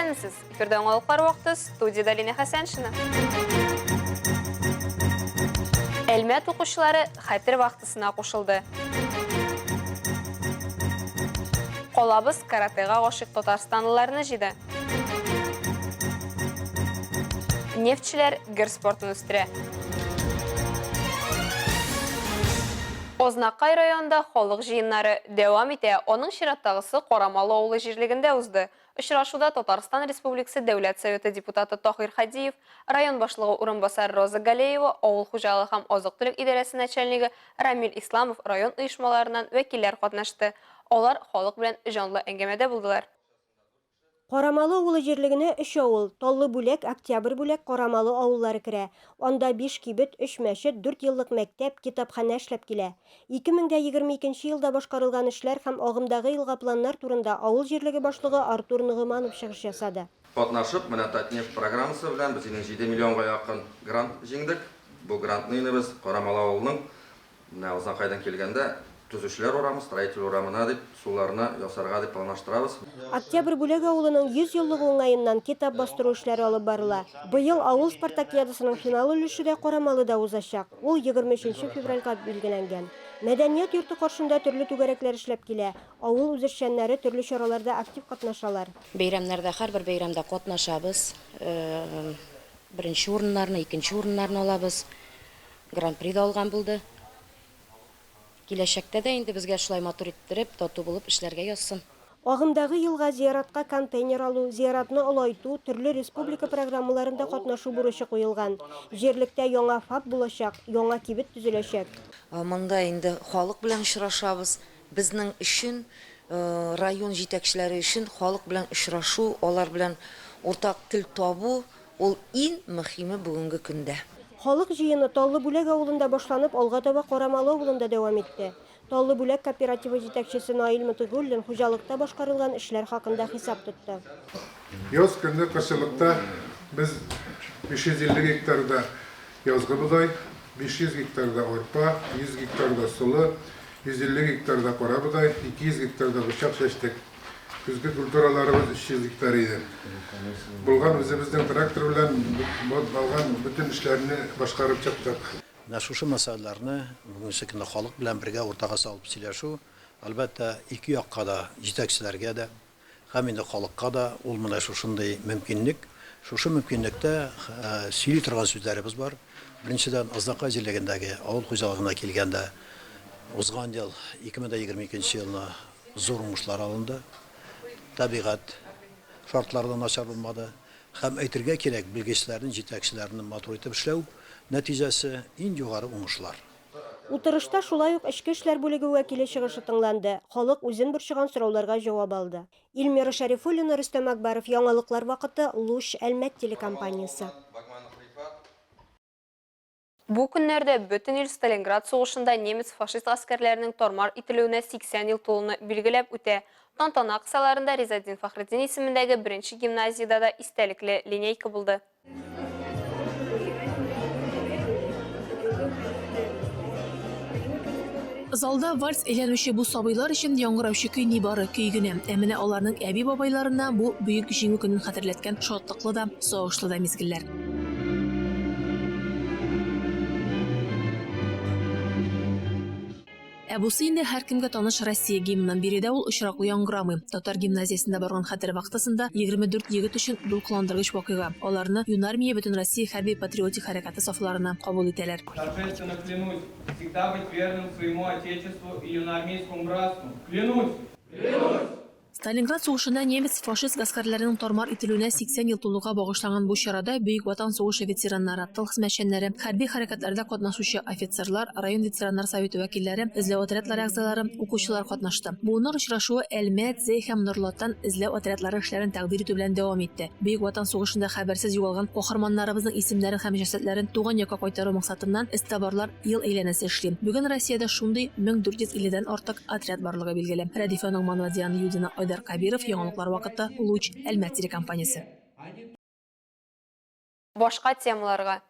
Сәлемсіз. Эфирдә оңалыклар вакыты, студияда Лина Хәсәншина. Әлмәт укучылары хәтер вакытысына кушылды. Колабыз каратега гашык татарстанлыларны җыйды. Нефтчеләр гер спортын үстерә. Ознакай районында халык җыеннары дәвам итә. Оның чираттагысы Карамалы авылы җирлегендә узды. Очрашуда Татарстан Республикасы Дәүләт Советы депутаты Тахир Хадиев, район башлыгы урынбасары Роза Галеева, авыл хуҗалыгы һәм азык-төлек идарәсе начальнигы Рамил Исламов район оешмаларыннан вәкилләр катнашты. Алар халык белән җанлы әңгәмәдә булдылар. Карамалы авылы җирлегенә 3 авыл, Таллы бүләк, Октябрь бүләк, Карамалы авыллары керә. Анда 5 кибет, 3 мәчет, 4 еллык мәктәп, китапханә эшләп килә. 2022 елда башкарылган эшләр һәм агымдагы елга планнар турында авыл җирлеге башлыгы Артур Нугыманов чыгыш ясады. Катнашып, менә Татнефть программасы белән без 7 миллионга якын грант җиңдек. Бу грантны без Карамалы авылының менә Ознакайдан килгәндә төзүчеләр урамы, строитель урамына дип, суларны ясарга дип планлаштырабыз. Октябрь бүләк авылының 100 еллык уңаеннан китап бастыру эшләре алып барыла. Быел авыл спартакиадасының финал өлешендә Карамалыда узачак. Ул 23 февральгә билгеләнгән. Мәдәният йорты каршында төрле түгәрәкләр эшләп килә. Авыл үзешчәннәре төрле чараларда актив катнашалар. Бәйрәмнәрдә һәрбер бәйрәмдә катнашабыз. Беренче урыннарны, икенче урыннарны алабыз. Гран-при да алган булды. Киләчәктә дә инде безгә шулай матур иттереп, тату булып эшләргә язсын. Агымдагы елга зияратка контейнер алу, зияратны олайту, төрле республика программаларында катнашу бурычы куелган. Җирлектә яңа ФАП булачак, яңа кибет төзеләчәк. Монда инде халык белән очрашабыз. Безнең өчен район җитәкчеләре өчен халык белән очрашу, алар белән уртак тел табу ул иң мөһиме бүгенге көндә. Халык җыены Таллы бүләк авылында башланып, алга таба Карамалы авылында дәвам итте. Таллы бүләк кооперативы җитәкчесе Наил Мутыгуллин хуҗалыкта башкарылган эшләр хакында хисап тотты. Яз көнне кышылыкта без 550 гектарда язгы будай, 500 гектарда арпа, 100 гектарда сулы, 150 гектарда кара будай, 200 гектарда бычак чәчтек. Күзге культураларыбыз 300 гектар иде. Булган үзебезнең трактор белән алган бүтән эшләрне башкарып чыктык. Шушы мәсьәләләрне бүгенге көндә халык белән бергә уртага салып сөйләшү, әлбәттә, ике якка да, җитәкчеләргә дә, һәм инде халыкка да ул менә шушындый мөмкинлек. Шушы мөмкинлектә сөйли торган сүзләребез бар. Беренчедән, Ознакай җирлегендәге авыл хуҗалыгына килгәндә узган ел 2022 елны зур уңышлар алынды. Табигать шартлары начар булмады. Һәм әйтергә кирәк, белгечләрнең, җитәкчеләрнең матур итеп эшләү нәтиҗәсе иң югары уңышлар. Утырышта шулай ук Эчке эшләр бүлеге вәкиле чыгышы тыңланды. Халык үзен борчыган сорауларга җавап алды. Илмира Шәрифуллина, Рөстәм Акбаров, Яңалыклар вакыты, Луш, Әлмәт телекомпаниясе. Бу көннәрдә бөтен ил Сталинград сугышында немец фашист гаскәрләренең тормар ителүенә 80 ел тулуны билгеләп үтә. Тантана кысаларында Ризадин Фахретдин исемендәге беренче гимназиядә да истәлекле линейка булды. Залда вальс әйләнүче бу сабыйлар өчен яңгыраучы көй нибары көй генә. Ә менә аларның әби-бабайларына бу бөек җиңү көнен хәтерләткән шатлыклы да, сагышлы да мизгелләр. Бусы инде һәркемгә таныш Россия гимнынан биредә ул очраклы яңгырамый. Татар гимназиясендә барган хәтер вакытысында 24 егет өчен дулкыландыргыч вакыйга. Аларны Юнармия бөтен Россия хәрби патриотик хәрәкәте сафларына кабул итәләр. Торжественно клянусь всегда быть верным своему отечеству и юноармейскому братству. Клянусь! Клянусь! Сталинград сугышында немец фашист гаскәрләренең тормар ителүенә 80 ел тулуга багышланган бу чарада Бөек Ватан сугышы ветераннары, тыл хезмәтчәннәре, хәрби хәрәкәтләрдә катнашучы офицерлар, район ветераннар советы вәкилләре, эзләү отрядлары әгъзалары, укучылар катнашты. Буыннар очрашуы Әлмәт, Зәй һәм Норлаттан эзләү отрядлары эшләрен тәкъдир итү белән дәвам итте. Бөек Ватан сугышында хәбәрсез югалган каһарманнарыбызның исемнәрен һәм җәсәтләрен туган якка кайтару максатыннан эстабарлар ел әйләнәсе эшли. Бүген Россиядә шундый 1450-дән артык отряд барлыгы билгеле. Радифаның Манвадиан Юдина Айдар Кабиров, Яңалыклар вакыты, Луч, Әлмәт телекомпаниясе. Башка темаларга.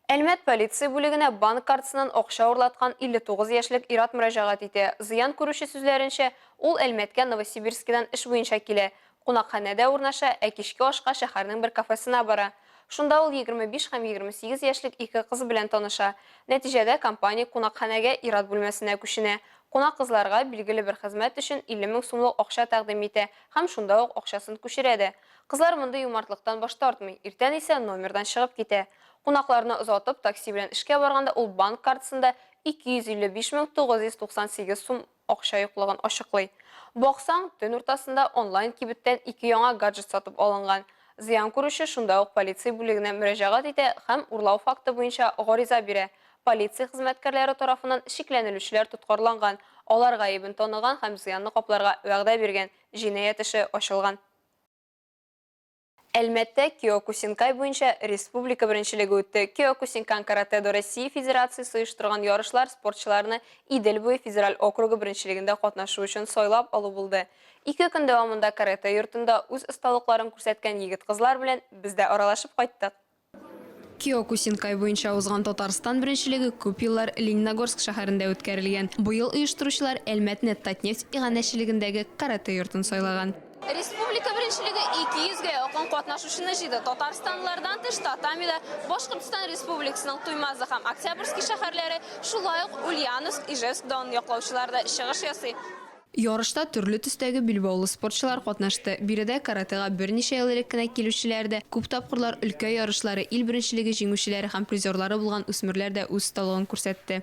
Әлмәт полиция бүлегенә банк картасыннан акча урлаткан 59 яшьлек ир-ат мөрәҗәгать итә. Зыян күрүче сүзләренчә, ул Әлмәткә Новосибирскидан эш буенча килә. Кунакханәдә урнаша, ә кичке ашка шәһәрнең бер кафесына бара. Шунда ул 25 һәм 28 яшьлек ике кыз белән таныша. Нәтиҗәдә компания кунакханәгә ир-ат бүлмәсенә күченә. Кунак кызларга билгеле бер хезмәт өчен 50 000 сумлык акча тәкъдим итә һәм шунда ук акчасын күчерә дә. Кызлар мондый юмартлыктан баш тартмый, иртән исә номердан чыгып китә. Кунакларны озатып, такси белән эшкә барганда ул банк картасында 255 998 сум акча юклыгын ачыклый. Баксаң, төн уртасында онлайн кибеттән 2 яңа гаджет сатып алынган. Зыян күрүче шунда ук полиция бүлегенә мөрәҗәгать итә һәм урлау факты буенча гариза бирә. Полиция хезмәткәрләре тарафыннан шикләнелүчеләр тоткарланган, алар гаебен таныган һәм зыянны капларга вәгъдә биргән, җинаять эше ачылган. Әлмәттә Киокусинкай буенча республика беренчелеге үтте. Киокусинкан каратэ-до Россия Федерациясе оештырган ярышлар спортчыларны Идел буе федераль округы беренчелегендә катнашу өчен сайлап алу булды. 2 көн дәвамында каратэ йортында үз осталыкларын күрсәткән егет-кызлар белән без дә аралашып кайттык. Киокусинкай буенча узган Татарстан беренчелеге күп еллар Лениногорск шәһәрендә үткәрелгән. Быел оештыручылар Әлмәтне Татнефть иганәчелегендәге каратэ йортын сайлаган. Республика беренчелеге 200-гә якын катнашучыны җыйды. Татарстанлардан тыш Татамида, Башкортстан Республикасының Туймазы һәм Октябрьский шәһәрләре, шулай ук Ульяновск, Ижевскдан яклаучылар да чыгыш ясый. Ярышта төрле төстәге билбаулы спортчылар катнашты. Биредә каратега берничә ел элек кенә килүчеләр дә, күп тапкырлар өлкә ярышлары, ил беренчелеге җиңүчеләре һәм призерлары булган үсмерләр дә үз талантын күрсәтте.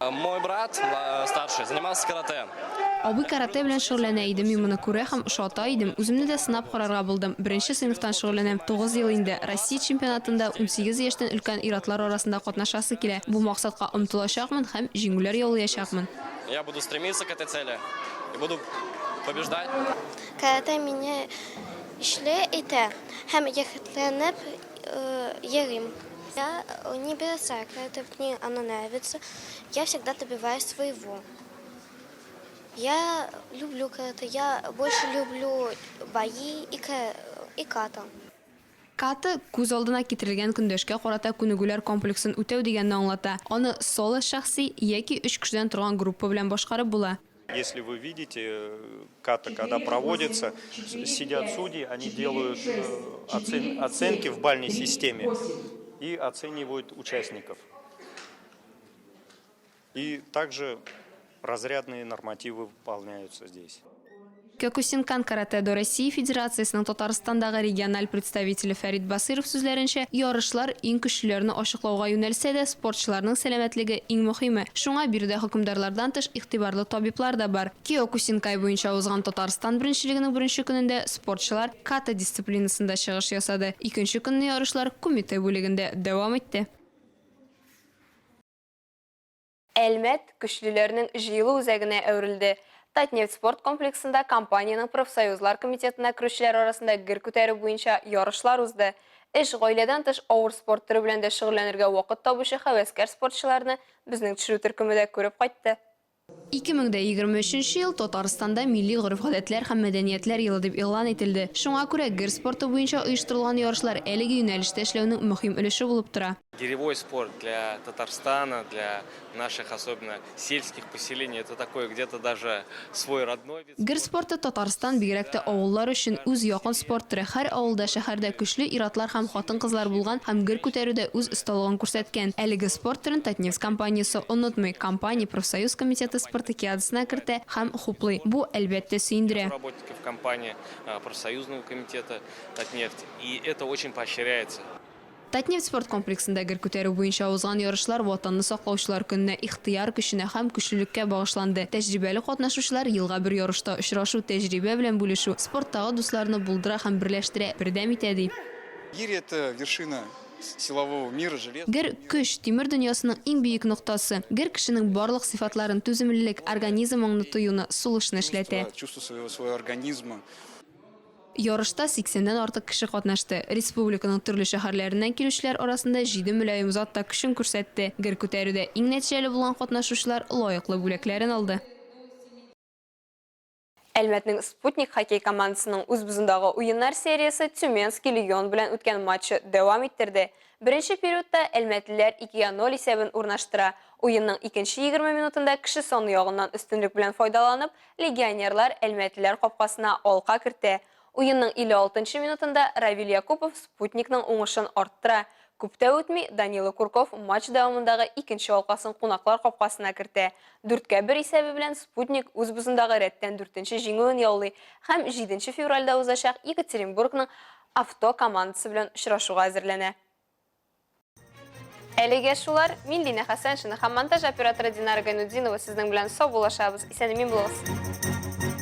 Мой брат старший занимался карате. Абый каратэ белән шөгыльләнә идем, моны күрә һәм ошата идем. Үземне дә сынап карарга булдым. Беренче сыйныфтан шөгыльләнәм. 9 ел инде Россия чемпионатында 18 яшьтән өлкән ир-атлар арасында катнашасы килә. Бу максатка омтылачакмын һәм җиңүләр яулаячакмын. Я буду стремиться к этой цели и буду побеждать. Каратэ меня эшле итә һәм яхетләнеп йөрим. Я не бросаю каратэ, мне оно нравится. Я всегда добиваюсь своего. Я люблю каратэ, я больше люблю бои и ката. Ката күз алдына китерелгән көндәшкә карата күнегүләр комплексын үтәү дигәнне аңлата. Аны соло шәхси яки 3 кешедән торган группа белән башкарып була. Если вы видите, ката, когда проводится, сидят судьи, они делают оценки в бальной системе и оценивают участников. И также разрядные нормативы выполняются здесь. Киокусинкан каратэ-до Россия Федерациясының Татарстандагы региональ представителе Фәрит Басыров сүзләренчә, ярышлар иң көчлеләрне ачыклауга юнәлсә дә, спортчыларның сәламәтлеге иң мөһиме. Шуңа биредә хөкемдарлардан тыш игътибарлы табиблар да бар. Киокусинкай буенча узган Татарстан беренчелегенең беренче көнендә спортчылар ката дисциплинасында чыгыш ясады. Икенче көнне ярышлар кумитэ бүлегендә дәвам итте. Әлмәт көчлеләрнең җыелу үзәгенә әверелде. Татнефть спорт комплексында компанияның профсоюзлар комитетына керүчеләр арасында гер күтәрү буенча ярышлар узды. Эш гаиләдән тыш авыр спорт төре белән дә шөгыльләнергә вакыт табучы хәвәскәр спортчыларны безнең төшерү төркеме дә күреп кайтты. 2023 ел Татарстанда милли гореф-гадәтләр һәм мәдәниятләр елы дип игълан ителде. Шуңа күрә гер спорты буенча оештырылган ярышлар әлеге юнәлештә эшләүнең мөһим өлеше булып тора. Гиревой спорт для Татарстана, для наших особенно сельских поселений, это такой где-то даже свой родной вид. Гер спорты Татарстан бигрәк тә авыллар өчен үз якын спорт төре. Һәр авылда, шәһәрдә көчле ир-атлар һәм хатын-кызлар булган һәм гер күтәрүдә үз осталыгын күрсәткән. Әлеге спорт төрен Татнефть компаниясе онытмый, компания профсоюз комитеты спартакиадасына кертә һәм хуплый. Бу әлбәттә сөендерә. Работников компании профсоюзного комитета Татнефть, и это очень поощряется. Татнефть спорт комплексында гер күтәрү буенча узган ярышлар ватанны саклаучылар көненә ихтыяр көченә һәм көчлелеккә багышланды. Тәҗрибәле катнашучылар елга бер ярышта очрашу, тәҗрибә белән бүлешү, спорттагы дусларны булдыра һәм берләштерә, бердәм итә ди. Гирь — это вершина силового мира, железа. Гер көч тимер дөньясының иң бөек ноктасы. Гер кешенең барлык сыйфатларын, түземлелек, организмыңны тоюны, сулышны эшләтә. Чувство своего организма. Ярышта 80-дән артык кеше катнашты. Республиканың төрле шәһәрләреннән килүчеләр арасында 7 мөлаем затта көчен күрсәтте. Гер күтәрүдә иң нәтиҗәле булган катнашучылар лаеклы бүләкләрен алды. Әлмәтнең Спутник хоккей командасының үзбезендагы уеннар сериясе Тюменский легион белән үткән матчы дәвам иттерде. Беренче периодта әлмәтлеләр 2-0 исәбен урнаштыра. Уенның икенче 20 минутында кеше саны ягыннан өстенлек белән файдаланып, легионерлар әлмәтлеләр капкасына алка кертә. Уйынның 56-нчы минутында Равиль Якупов Спутникның уңышын арттыра. Күптә үтми Данила Курков матч дәвамындагы икенче алкасын кунаклар капкасына кертә. 4-1 исәбе белән Спутник үз бузындагы рәттән 4-нче җиңүен яулый һәм 7 февральдә узачак Екатеринбургның авто командасы белән очрашуга әзерләнә. Әлегә шулар, мин Лина Хәсәншина һәм монтаж операторы Динара Гайнуддинова сезнең белән сау булашабыз. Исәнмин булыгыз.